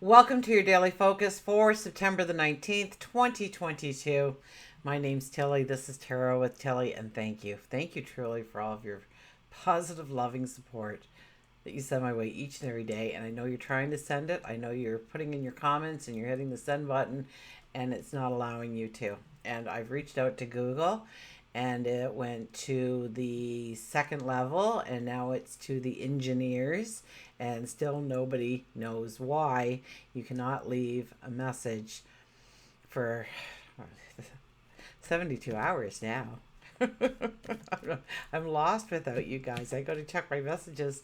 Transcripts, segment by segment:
Welcome to your daily focus for September the 19th, 2022. My name's Tilly. This is Tarot with Tilly, and thank you. Thank you truly for all of your positive, loving support that you send my way each and every day. And I know you're trying to send it. I know you're putting in your comments and you're hitting the send button, and it's not allowing you to. And I've reached out to Google, and it went to the second level, and now it's to the engineers, and still nobody knows why you cannot leave a message for 72 hours now. I'm lost without you guys. I go to check my messages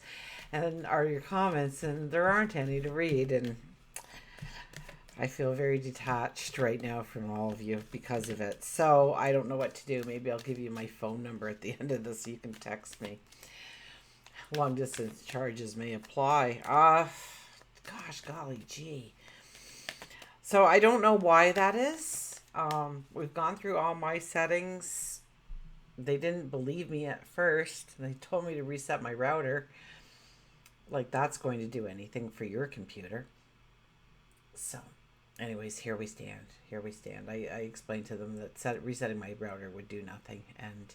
and are your comments, and there aren't any to read, and I feel very detached right now from all of you because of it. So I don't know what to do. Maybe I'll give you my phone number at the end of this so you can text me. Long distance charges may apply. Gosh, golly gee. So I don't know why that is. We've gone through all my settings. They didn't believe me at first. They told me to reset my router. Like that's going to do anything for your computer. So anyways, here we stand. Here we stand. I explained to them that resetting my router would do nothing. And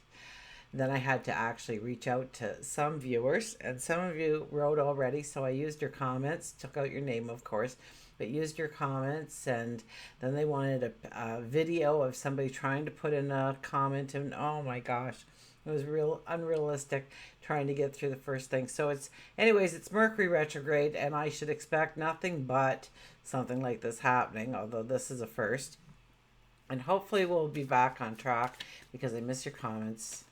then I had to actually reach out to some viewers, and some of you wrote already, so I used your comments, took out your name, of course, but used your comments, and then they wanted a video of somebody trying to put in a comment, and oh my gosh, it was real unrealistic trying to get through the first thing. So it's Mercury retrograde, and I should expect nothing but something like this happening, although this is a first. And hopefully we'll be back on track because I miss your comments.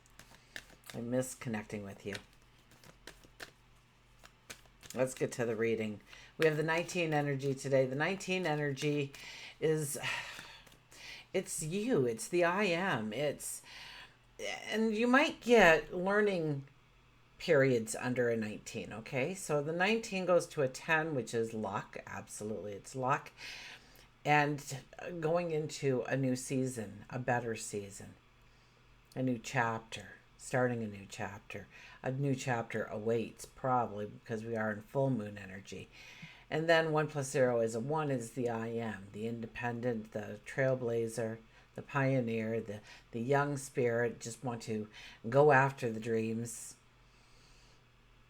I miss connecting with you. Let's get to the reading. We have the 19 energy today. The 19 energy is, it's you. It's the I am. And you might get learning periods under a 19, okay? So the 19 goes to a 10, which is luck. Absolutely, it's luck. And going into a new season, a better season, a new chapter. Starting a new chapter. A new chapter awaits, probably, because we are in full moon energy. And then 1 plus 0 is a 1 is the I am, the independent, the trailblazer, the pioneer, the young spirit, just want to go after the dreams,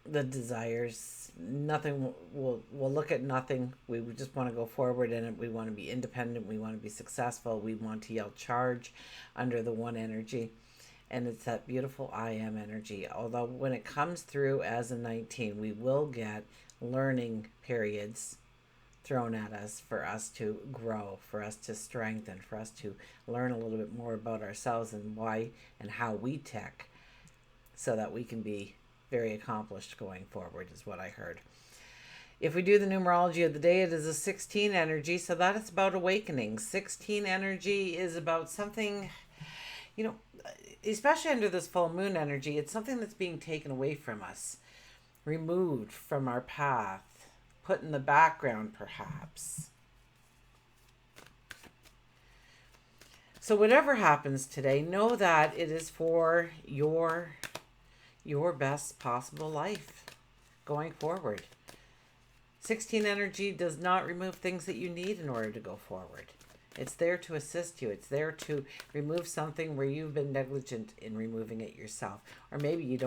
the desires. Nothing, we'll look at nothing. We just want to go forward in it. We want to be independent. We want to be successful. We want to yell charge under the 1 energy. And it's that beautiful I am energy. Although when it comes through as a 19, we will get learning periods thrown at us for us to grow, for us to strengthen, for us to learn a little bit more about ourselves and why and how we tick so that we can be very accomplished going forward is what I heard. If we do the numerology of the day, it is a 16 energy. So that is about awakening. 16 energy is about something, especially under this full moon energy, it's something that's being taken away from us, removed from our path, put in the background perhaps. So whatever happens today, know that it is for your best possible life going forward. 16 energy does not remove things that you need in order to go forward. It's there to assist you. It's there to remove something where you've been negligent in removing it yourself. Or maybe you're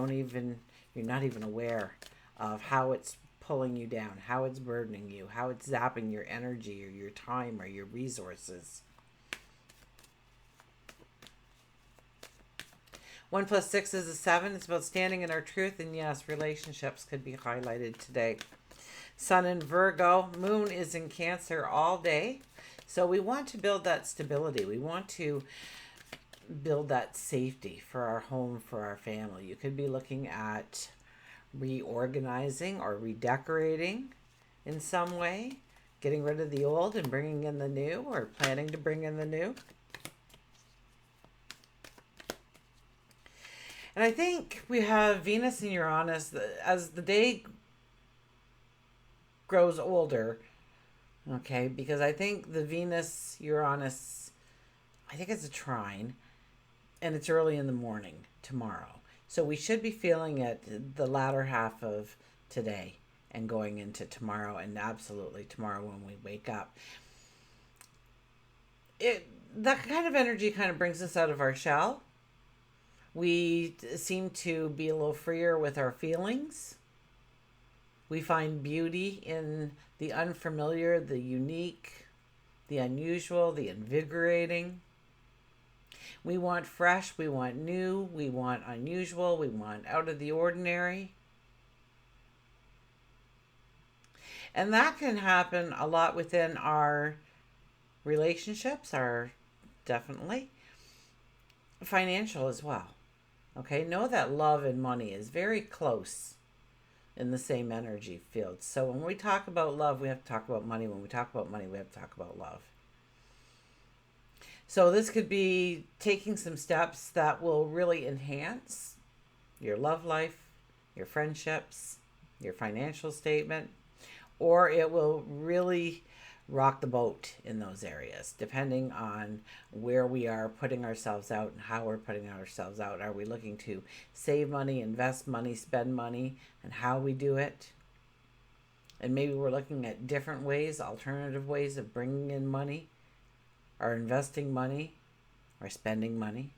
not even aware of how it's pulling you down, how it's burdening you, how it's zapping your energy or your time or your resources. 1 plus 6 is a 7. It's about standing in our truth. And yes, relationships could be highlighted today. Sun in Virgo. Moon is in Cancer all day. So we want to build that stability. We want to build that safety for our home, for our family. You could be looking at reorganizing or redecorating in some way, getting rid of the old and bringing in the new, or planning to bring in the new. And I think we have Venus and Uranus as the day grows older. Okay, because I think the Venus, Uranus, I think it's a trine, and it's early in the morning tomorrow. So we should be feeling it the latter half of today and going into tomorrow, and absolutely tomorrow when we wake up. That kind of energy kind of brings us out of our shell. We seem to be a little freer with our feelings. We find beauty in the unfamiliar, the unique, the unusual, the invigorating. We want fresh, we want new, we want unusual, we want out of the ordinary. And that can happen a lot within our relationships, our definitely financial as well. Okay, know that love and money is very close in the same energy field. So when we talk about love, we have to talk about money. When we talk about money, we have to talk about love. So this could be taking some steps that will really enhance your love life, your friendships, your financial statement, or it will really rock the boat in those areas, depending on where we are putting ourselves out and how we're putting ourselves out. Are we looking to save money, invest money, spend money, and how we do it? And maybe we're looking at different ways, alternative ways of bringing in money, or investing money, or spending money.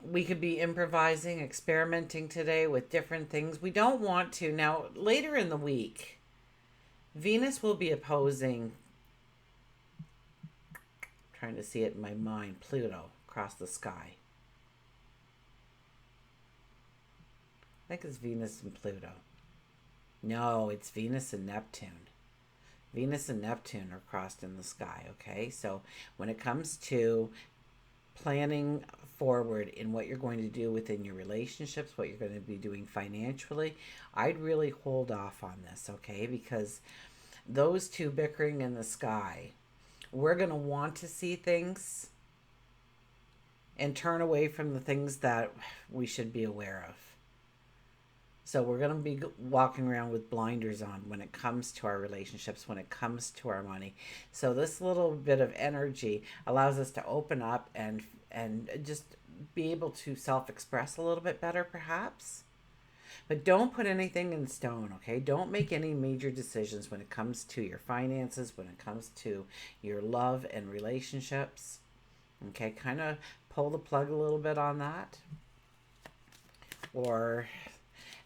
We could be improvising, experimenting today with different things. We don't want to. Now, later in the week, Venus will be opposing, trying to see it in my mind, Pluto across the sky. I think it's Venus and Pluto. No, it's Venus and Neptune. Venus and Neptune are crossed in the sky, okay? So when it comes to planning forward in what you're going to do within your relationships, what you're going to be doing financially, I'd really hold off on this, okay? Because those two bickering in the sky, we're going to want to see things and turn away from the things that we should be aware of. So we're going to be walking around with blinders on when it comes to our relationships, when it comes to our money. So this little bit of energy allows us to open up and just be able to self-express a little bit better, perhaps. But don't put anything in stone, okay? Don't make any major decisions when it comes to your finances, when it comes to your love and relationships. Okay, kind of pull the plug a little bit on that.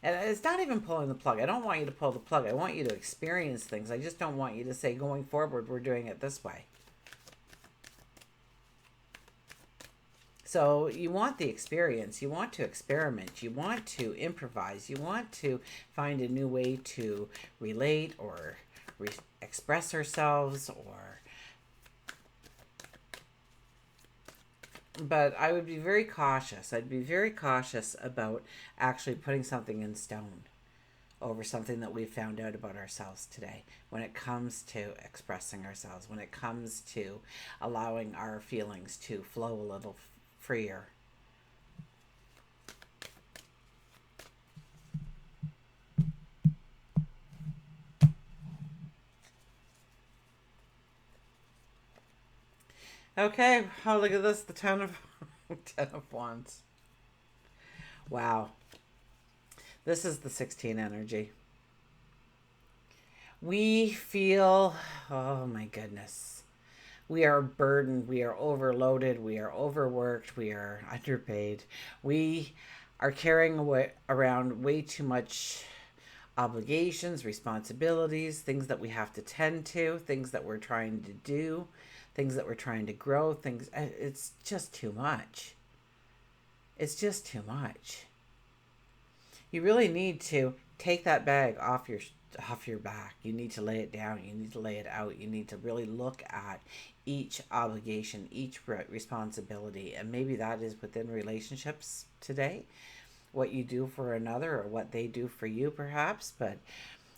And it's not even pulling the plug. I don't want you to pull the plug. I want you to experience things. I just don't want you to say, going forward, we're doing it this way. So you want the experience. You want to experiment. You want to improvise. You want to find a new way to relate or express ourselves, but I would be very cautious. I'd be very cautious about actually putting something in stone over something that we've found out about ourselves today when it comes to expressing ourselves, when it comes to allowing our feelings to flow a little freer. Okay, oh, look at this, the Ten of Ten of Wands. Wow. This is the 16 energy. We feel, oh my goodness, we are burdened, we are overloaded, we are overworked, we are underpaid. We are carrying around way too much obligations, responsibilities, things that we have to tend to, things that we're trying to do, things that we're trying to grow, things. It's just too much. It's just too much. You really need to take that bag off your back. You need to lay it down. You need to lay it out. You need to really look at each obligation, each responsibility, and maybe that is within relationships today, what you do for another or what they do for you, perhaps. But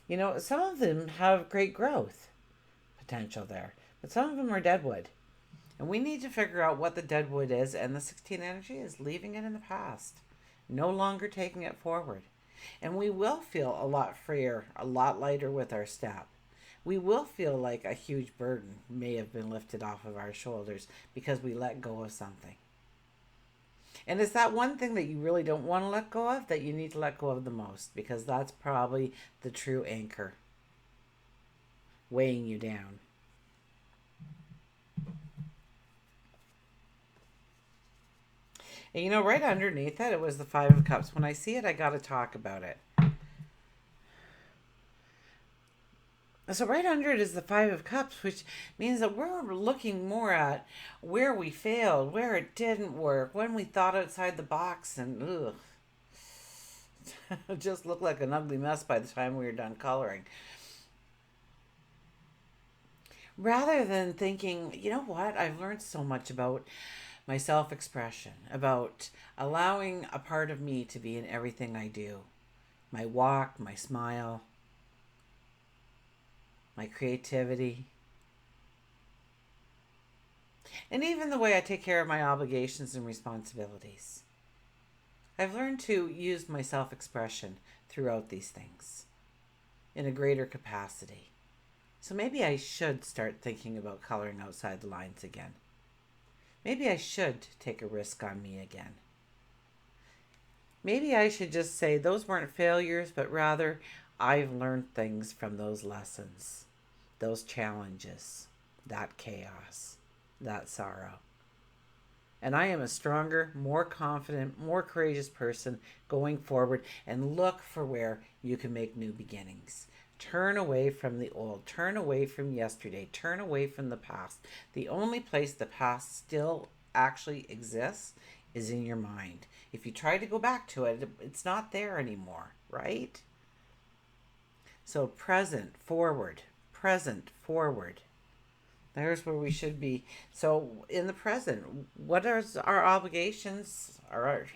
you know, some of them have great growth potential there, but some of them are deadwood. And we need to figure out what the deadwood is, and the 16 energy is leaving it in the past, no longer taking it forward. And we will feel a lot freer, a lot lighter with our step. We will feel like a huge burden may have been lifted off of our shoulders because we let go of something. And it's that one thing that you really don't want to let go of that you need to let go of the most, because that's probably the true anchor weighing you down. And right underneath that, it was the Five of Cups. When I see it, I got to talk about it. So right under it is the Five of Cups, which means that we're looking more at where we failed, where it didn't work, when we thought outside the box, and it just looked like an ugly mess by the time we were done coloring. Rather than thinking, you know what, I've learned so much about my self-expression, about allowing a part of me to be in everything I do. My walk, my smile, my creativity, and even the way I take care of my obligations and responsibilities. I've learned to use my self-expression throughout these things in a greater capacity. So maybe I should start thinking about coloring outside the lines again. Maybe I should take a risk on me again. Maybe I should just say those weren't failures, but rather I've learned things from those lessons, those challenges, that chaos, that sorrow. And I am a stronger, more confident, more courageous person going forward, and look for where you can make new beginnings. Turn away from the old. Turn away from yesterday. Turn away from the past. The only place the past still actually exists is in your mind. If you try to go back to it, it's not there anymore, right? So present, forward, present, forward. There's where we should be. So in the present, what are our obligations, our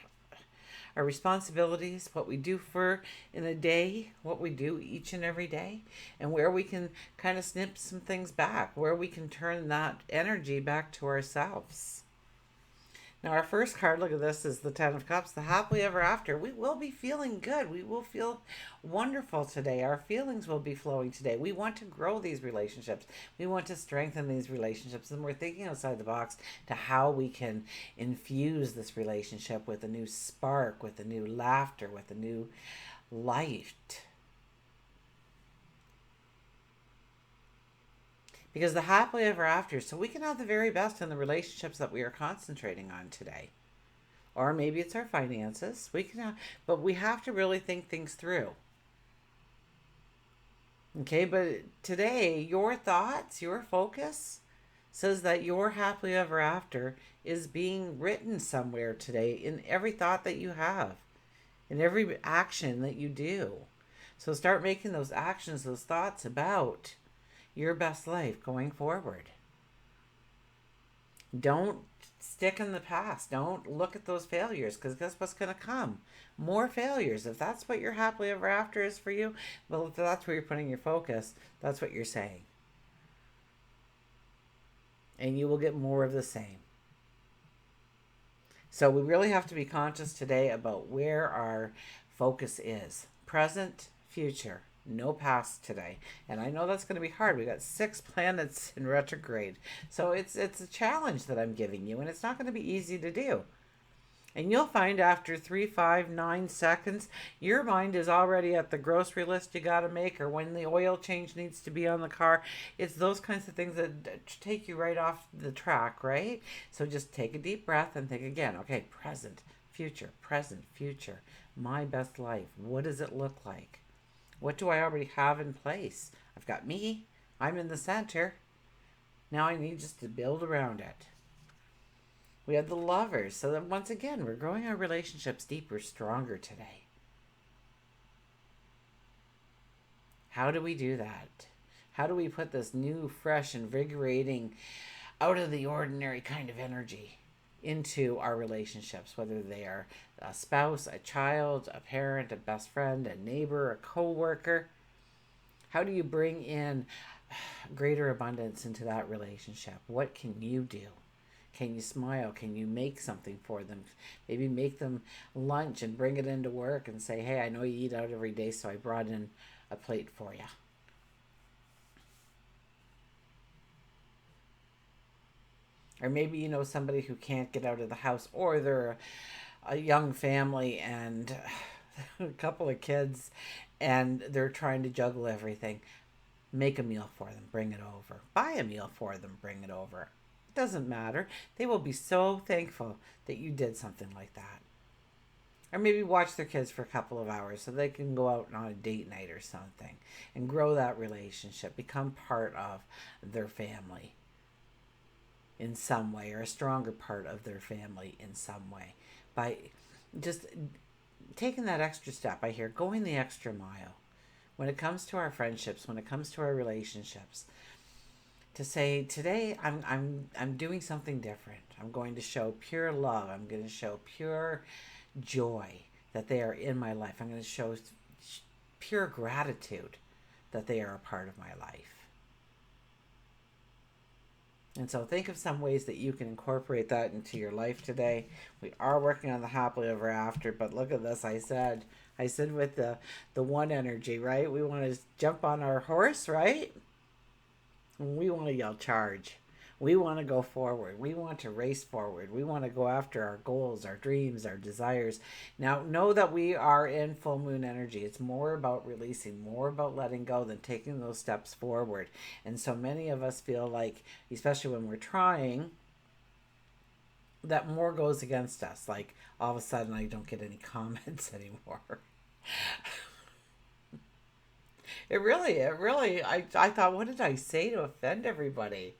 responsibilities, what we do for in a day, what we do each and every day, and where we can kind of snip some things back, where we can turn that energy back to ourselves. Now, our first card, look at this, is the Ten of Cups, the happily ever after. We will be feeling good. We will feel wonderful today. Our feelings will be flowing today. We want to grow these relationships. We want to strengthen these relationships. And we're thinking outside the box to how we can infuse this relationship with a new spark, with a new laughter, with a new light. Because the happily ever after, so we can have the very best in the relationships that we are concentrating on today. Or maybe it's our finances. But we have to really think things through. Okay, but today, your thoughts, your focus says that your happily ever after is being written somewhere today in every thought that you have, in every action that you do. So start making those actions, those thoughts about your best life going forward. Don't stick in the past. Don't look at those failures, because guess what's going to come? More failures. If that's what your happily ever after is for you, well, if that's where you're putting your focus, that's what you're saying. And you will get more of the same. So we really have to be conscious today about where our focus is. Present, future. No past today. And I know that's going to be hard. We got 6 planets in retrograde. So it's a challenge that I'm giving you, and it's not going to be easy to do. And you'll find after 3, 5, 9 seconds, your mind is already at the grocery list you got to make, or when the oil change needs to be on the car. It's those kinds of things that take you right off the track, right? So just take a deep breath and think again. Okay, present, future, my best life. What does it look like? What do I already have in place? I've got me. I'm in the center. Now I need just to build around it. We have the Lovers. So that once again, we're growing our relationships deeper, stronger today. How do we do that? How do we put this new, fresh, invigorating, out of the ordinary kind of energy into our relationships, whether they are a spouse, a child, a parent, a best friend, a neighbor, a co-worker? How do you bring in greater abundance into that relationship? What can you do? Can you smile? Can you make something for them? Maybe make them lunch and bring it into work and say, hey, I know you eat out every day, so I brought in a plate for you. Or maybe you know somebody who can't get out of the house, or they're a young family and a couple of kids and they're trying to juggle everything. Make a meal for them, bring it over. Buy a meal for them, bring it over. It doesn't matter. They will be so thankful that you did something like that. Or maybe watch their kids for a couple of hours so they can go out on a date night or something and grow that relationship, become part of their family in some way, or a stronger part of their family in some way, by just taking that extra step. I hear going the extra mile when it comes to our friendships, when it comes to our relationships, to say today I'm doing something different. I'm going to show pure love. I'm going to show pure joy that they are in my life. I'm going to show pure gratitude that they are a part of my life. And so think of some ways that you can incorporate that into your life today. We are working on the happily ever after, but look at this. I said with the one energy, right? We want to jump on our horse, right? We want to yell charge. We want to go forward. We want to race forward. We want to go after our goals, our dreams, our desires. Now, know that we are in full moon energy. It's more about releasing, more about letting go than taking those steps forward. And so many of us feel like, especially when we're trying, that more goes against us. Like all of a sudden I don't get any comments anymore. I thought, what did I say to offend everybody?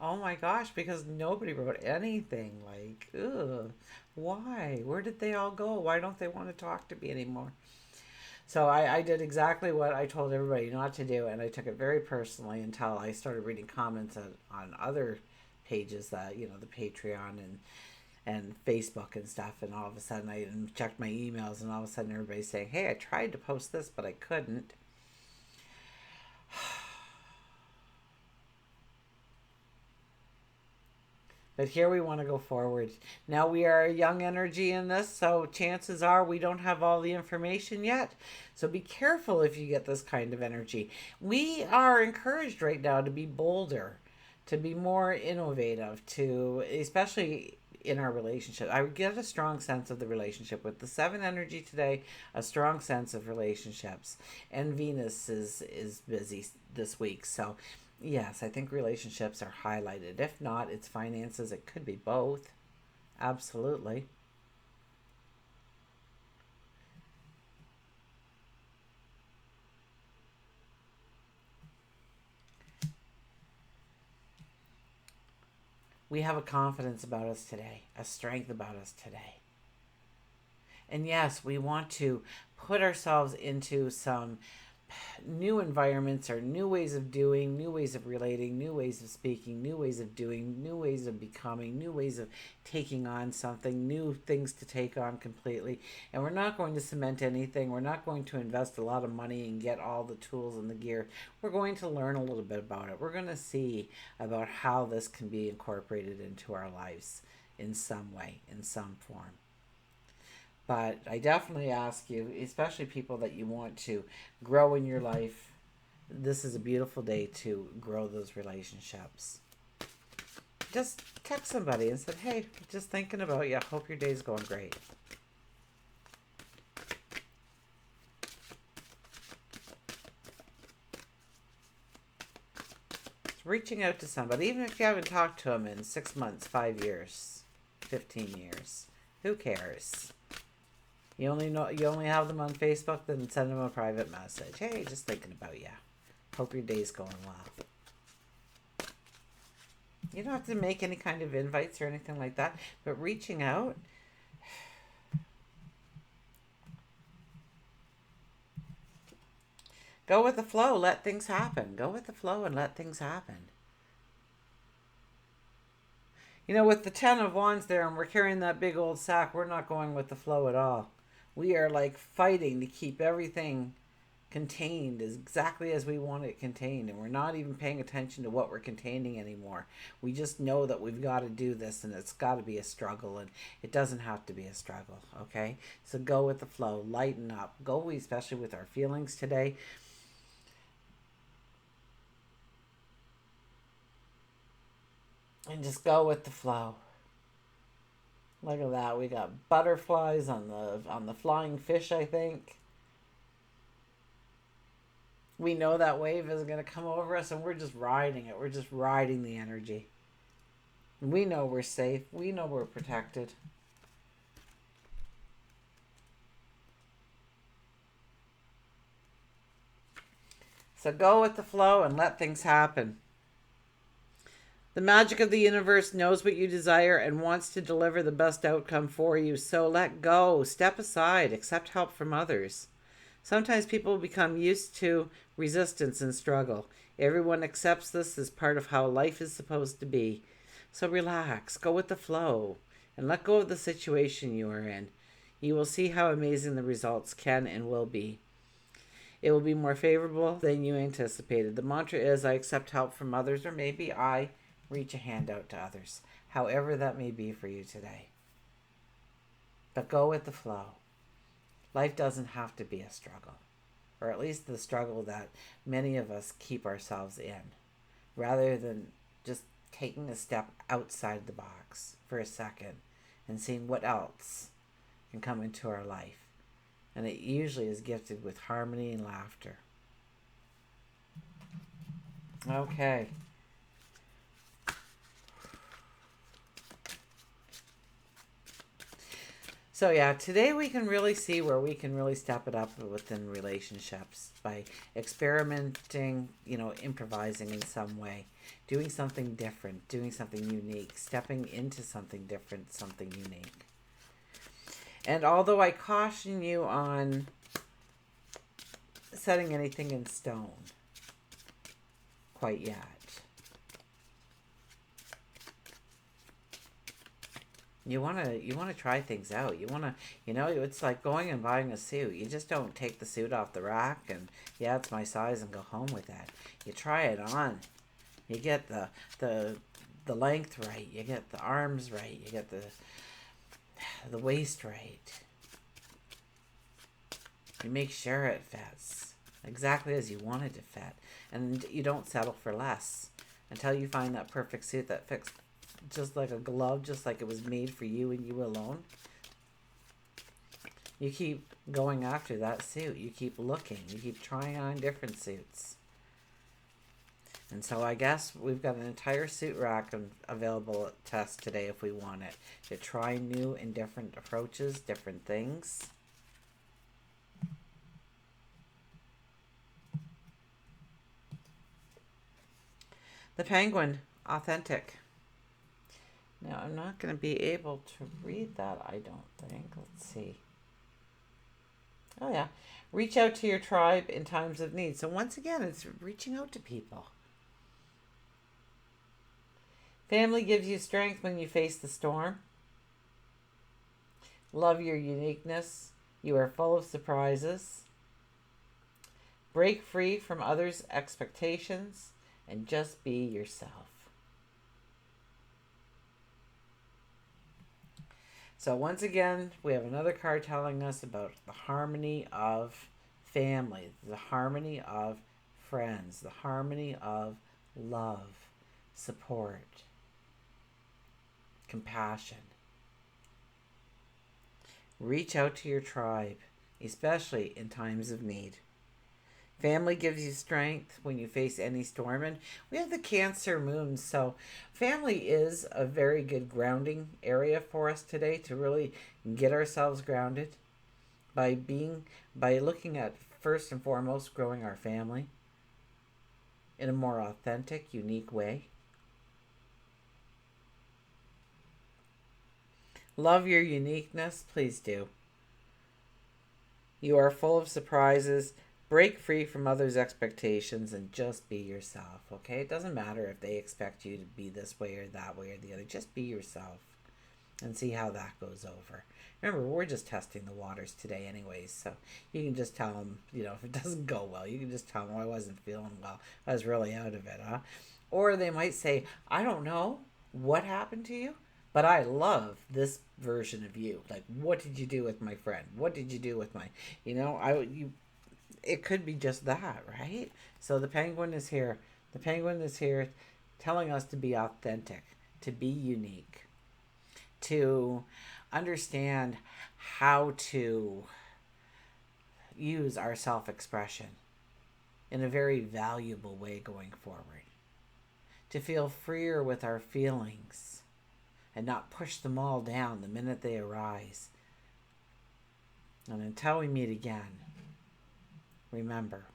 Oh my gosh, because nobody wrote anything. Like, ugh, why? Where did they all go? Why don't they want to talk to me anymore? So I did exactly what I told everybody not to do, and I took it very personally until I started reading comments on other pages, that, you know, the Patreon and Facebook and stuff, and all of a sudden I checked my emails, and all of a sudden everybody's saying, hey, I tried to post this, but I couldn't. But here we want to go forward. Now we are a young energy in this, so chances are we don't have all the information yet. So be careful if you get this kind of energy. We are encouraged right now to be bolder, to be more innovative, to, especially in our relationship. I would get a strong sense of the relationship with the 7 energy today, a strong sense of relationships. And Venus is busy this week, so yes, I think relationships are highlighted. If not, it's finances. It could be both. Absolutely. We have a confidence about us today, a strength about us today. And yes, we want to put ourselves into some new environments, or new ways of doing, new ways of relating, new ways of speaking, new ways of doing, new ways of becoming, new ways of taking on something, new things to take on completely. And we're not going to cement anything. We're not going to invest a lot of money and get all the tools and the gear. We're going to learn a little bit about it. We're going to see about how this can be incorporated into our lives in some way, in some form. But I definitely ask you, especially people that you want to grow in your life, this is a beautiful day to grow those relationships. Just text somebody and say, hey, just thinking about you. Hope your day's going great. Just reaching out to somebody, even if you haven't talked to them in 6 months, 5 years, 15 years. Who cares? You only have them on Facebook, then send them a private message. Hey, just thinking about you. Hope your day's going well. You don't have to make any kind of invites or anything like that, but reaching out. Go with the flow, let things happen. Go with the flow and let things happen. You know, with the 10 of Wands there, and we're carrying that big old sack, we're not going with the flow at all. We are like fighting to keep everything contained exactly as we want it contained, and we're not even paying attention to what we're containing anymore. We just know that we've got to do this, and it's got to be a struggle, and it doesn't have to be a struggle. Okay, so go with the flow, lighten up, go, especially with our feelings today. And just go with the flow. Look at that. We got butterflies on the flying fish, I think. We know that wave is going to come over us and we're just riding it. We're just riding the energy. We know we're safe. We know we're protected. So go with the flow and let things happen. The magic of the universe knows what you desire and wants to deliver the best outcome for you. So let go, step aside, accept help from others. Sometimes people become used to resistance and struggle. Everyone accepts this as part of how life is supposed to be. So relax, go with the flow, and let go of the situation you are in. You will see how amazing the results can and will be. It will be more favorable than you anticipated. The mantra is I accept help from others, or maybe I reach a hand out to others, however that may be for you today. But go with the flow. Life doesn't have to be a struggle, or at least the struggle that many of us keep ourselves in, rather than just taking a step outside the box for a second and seeing what else can come into our life. And it usually is gifted with harmony and laughter. Okay. So yeah, today we can really see where we can really step it up within relationships by experimenting, improvising in some way, doing something different, doing something unique, stepping into something different, something unique. And although I caution you on setting anything in stone quite yet, you want to try things out. You want to, it's like going and buying a suit. You just don't take the suit off the rack and, yeah, it's my size, and go home with that. You try it on. You get the length right. You get the arms right. You get the waist right. You make sure it fits exactly as you want it to fit. And you don't settle for less until you find that perfect suit that fits just like a glove, just like it was made for you and you alone. You keep going after that suit. You keep looking. You keep trying on different suits. And so I guess we've got an entire suit rack available to us today if we want it. To try new and different approaches, different things. The Penguin, authentic. Now, I'm not going to be able to read that, I don't think. Let's see. Oh, yeah. Reach out to your tribe in times of need. So once again, it's reaching out to people. Family gives you strength when you face the storm. Love your uniqueness. You are full of surprises. Break free from others' expectations and just be yourself. So once again, we have another card telling us about the harmony of family, the harmony of friends, the harmony of love, support, compassion. Reach out to your tribe, especially in times of need. Family gives you strength when you face any storm. And we have the Cancer moon. So family is a very good grounding area for us today to really get ourselves grounded by looking at, first and foremost, growing our family in a more authentic, unique way. Love your uniqueness, please do. You are full of surprises. Break free from others' expectations and just be yourself, okay? It doesn't matter if they expect you to be this way or that way or the other. Just be yourself and see how that goes over. Remember, we're just testing the waters today anyways, so you can just tell them, if it doesn't go well, you can just tell them, I wasn't feeling well. I was really out of it, huh? Or they might say, I don't know what happened to you, but I love this version of you. Like, what did you do with my friend? What did you do with my, it could be just that, right? So the penguin is here. The penguin is here telling us to be authentic, to be unique, to understand how to use our self-expression in a very valuable way going forward, to feel freer with our feelings and not push them all down the minute they arise. And until we meet again, remember,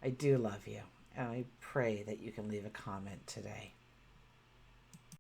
I do love you, and I pray that you can leave a comment today.